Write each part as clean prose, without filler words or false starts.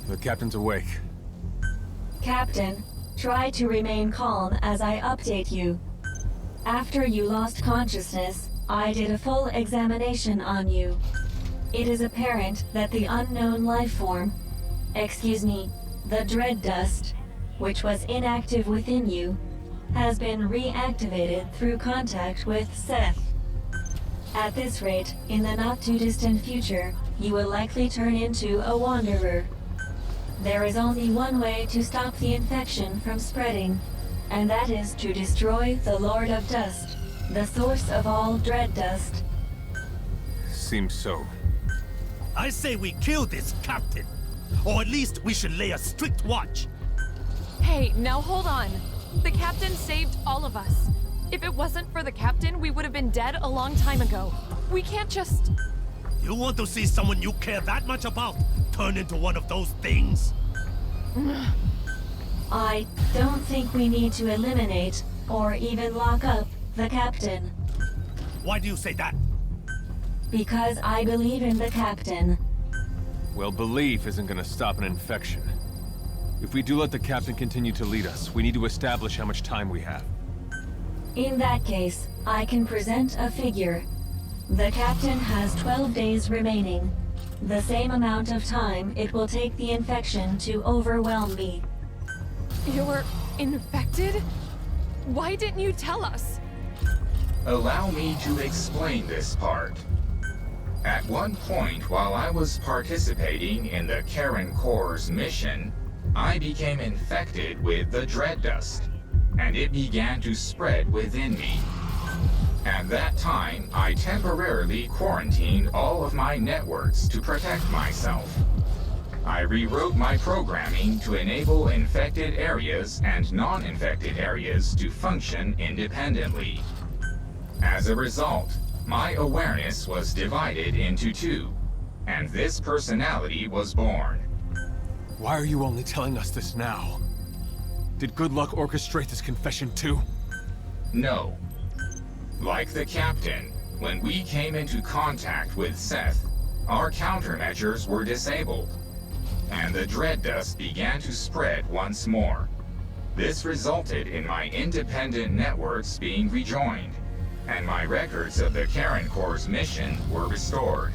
The captain's awake. Captain, try to remain calm as I update you. After you lost consciousness, I did a full examination on you. It is apparent that the unknown life form, the dread dust, which was inactive within you, has been reactivated through contact with Seth. At this rate, in the not-too-distant future, you will likely turn into a wanderer. There is only one way to stop the infection from spreading, and that is to destroy the Lord of Dust, the source of all dread dust. Seems so. I say we kill this captain. Or at least we should lay a strict watch. Hey, now hold on. The captain saved all of us. If it wasn't for the captain, we would have been dead a long time ago. We can't just... You want to see someone you care that much about turn into one of those things? I don't think we need to eliminate, or even lock up, the captain. Why do you say that? Because I believe in the captain. Well, belief isn't gonna stop an infection. If we do let the captain continue to lead us, we need to establish how much time we have. In that case, I can present a figure. The captain has 12 days remaining. The same amount of time it will take the infection to overwhelm me. You're infected? Why didn't you tell us? Allow me to explain this part. At one point while I was participating in the Karen Corps' mission, I became infected with the dread dust, and it began to spread within me. At that time, I temporarily quarantined all of my networks to protect myself. I rewrote my programming to enable infected areas and non-infected areas to function independently. As a result, my awareness was divided into two, and this personality was born. Why are you only telling us this now? Did Good Luck orchestrate this confession too? No. Like the captain, when we came into contact with Seth, our countermeasures were disabled, and the dread dust began to spread once more. This resulted in my independent networks being rejoined, and my records of the Karen Corps' mission were restored.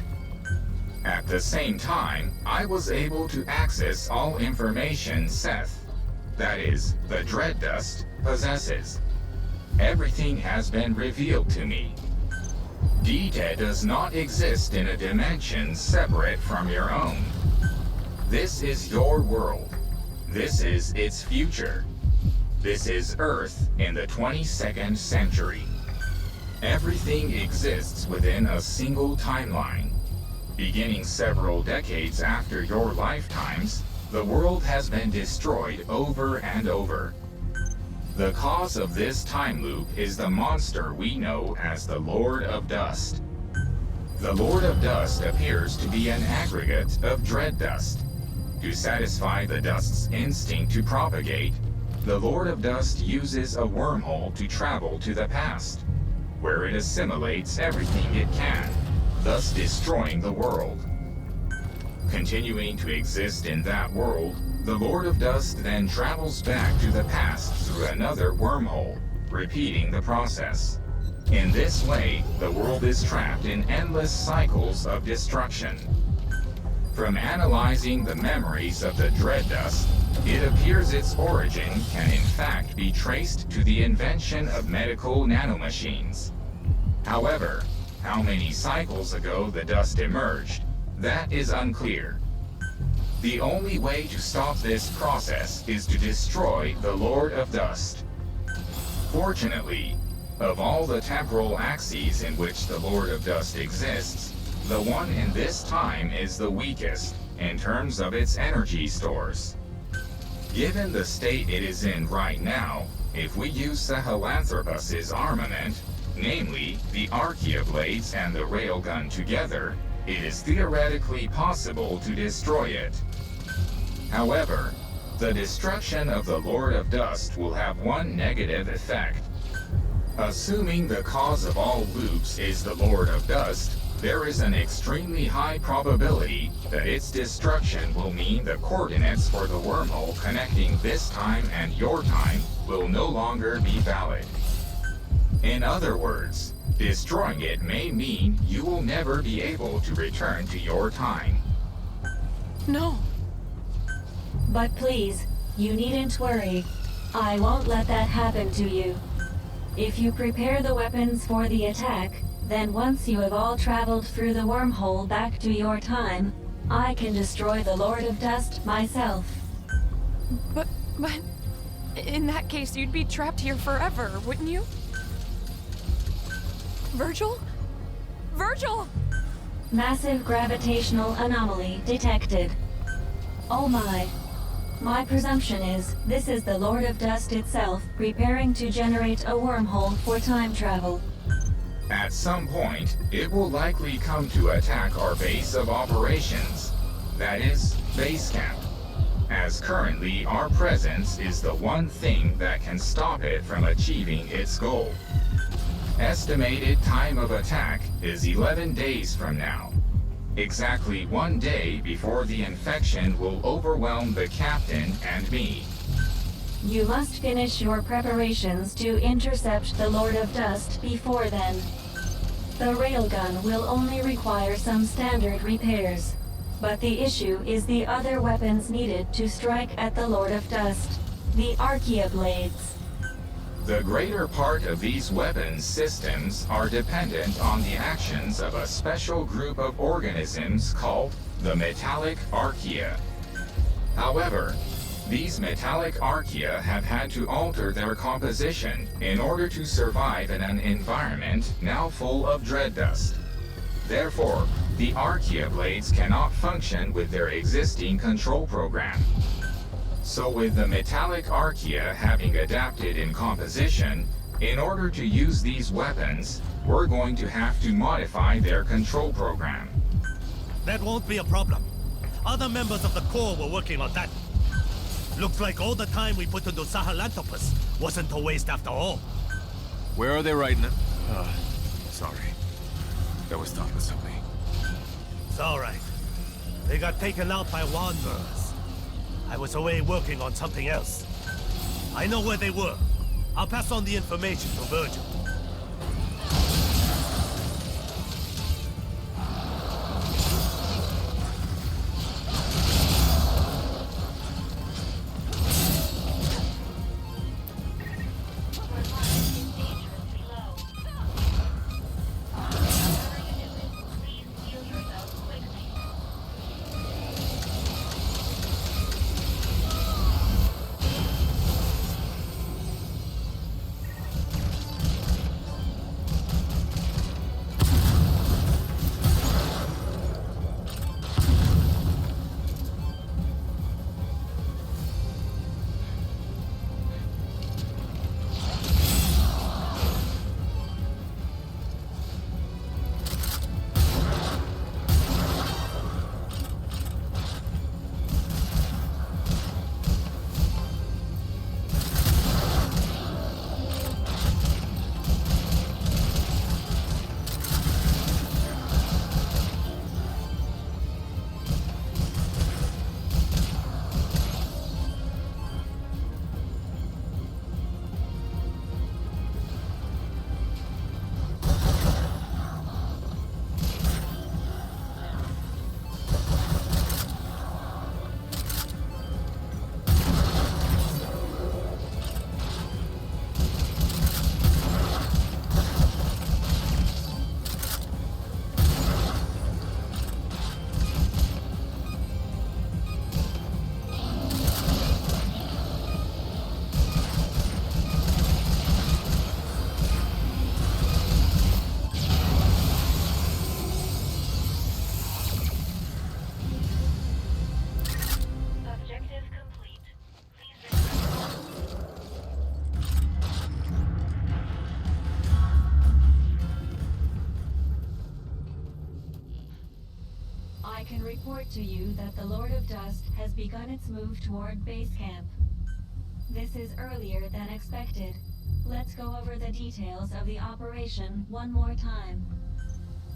At the same time, I was able to access all information Seth, that is, the dread dust, possesses. Everything has been revealed to me. Dita does not exist in a dimension separate from your own. This is your world. This is its future. This is Earth in the 22nd century. Everything exists within a single timeline. Beginning several decades after your lifetimes, the world has been destroyed over and over. The cause of this time loop is the monster we know as the Lord of Dust. The Lord of Dust appears to be an aggregate of dread dust. To satisfy the dust's instinct to propagate, the Lord of Dust uses a wormhole to travel to the past, where it assimilates everything it can, thus destroying the world. Continuing to exist in that world, the Lord of Dust then travels back to the past through another wormhole, repeating the process. In this way, the world is trapped in endless cycles of destruction. From analyzing the memories of the dread dust, it appears its origin can in fact be traced to the invention of medical nanomachines. However, how many cycles ago the dust emerged, that is unclear. The only way to stop this process is to destroy the Lord of Dust. Fortunately, of all the temporal axes in which the Lord of Dust exists, the one in this time is the weakest in terms of its energy stores. Given the state it is in right now, if we use Sahelanthropus's armament, namely the Archaea blades and the railgun together, it is theoretically possible to destroy it. However, the destruction of the Lord of Dust will have one negative effect. Assuming the cause of all loops is the Lord of Dust, there is an extremely high probability that its destruction will mean the coordinates for the wormhole connecting this time and your time will no longer be valid. In other words, destroying it may mean you will never be able to return to your time. No. But please, you needn't worry. I won't let that happen to you. If you prepare the weapons for the attack, then once you have all traveled through the wormhole back to your time, I can destroy the Lord of Dust myself. But in that case, you'd be trapped here forever, wouldn't you? Virgil? Virgil! Massive gravitational anomaly detected. Oh my. My presumption is this is the Lord of Dust itself preparing to generate a wormhole for time travel. At some point, it will likely come to attack our base of operations. That is, base camp. As currently, our presence is the one thing that can stop it from achieving its goal. Estimated time of attack is 11 days from now. Exactly 1 day before the infection will overwhelm the captain and me. You must finish your preparations to intercept the Lord of Dust before then. The railgun will only require some standard repairs, but the issue is the other weapons needed to strike at the Lord of Dust, the Archaea blades. The greater part of these weapons systems are dependent on the actions of a special group of organisms called the metallic Archaea. However, these metallic Archaea have had to alter their composition in order to survive in an environment now full of dread dust. Therefore, the Archaea blades cannot function with their existing control program. So with the metallic Archaea having adapted in composition, in order to use these weapons, we're going to have to modify their control program. That won't be a problem. Other members of the Corps were working on that. Looks like all the time we put into Sahelanthropus wasn't a waste after all. Where are they right now? Sorry. That was thoughtless of me. It's alright. They got taken out by wanderers. I was away working on something else. I know where they were. I'll pass on the information to Virgil. I can report to you that the Lord of Dust has begun its move toward base camp. This is earlier than expected. Let's go over the details of the operation one more time.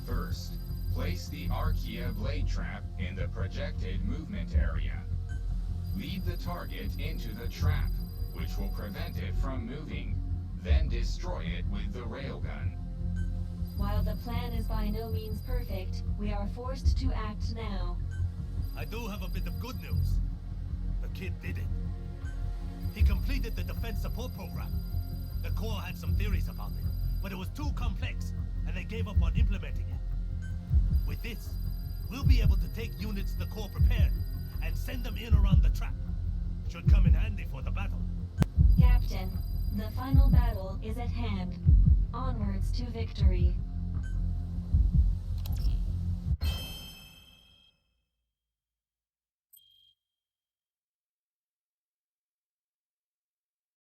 First, Place the Archaea blade trap in the projected movement area. Lead the target into the trap, which will prevent it from moving. Then destroy it with the railgun. While the plan is by no means perfect, we are forced to act now. I do have a bit of good news. The kid did it. He completed the defense support program. The Corps had some theories about it, but it was too complex, and they gave up on implementing it. With this, we'll be able to take units the Corps prepared and send them in around the trap. Should come in handy for the battle. Captain, the final battle is at hand. Onwards to victory.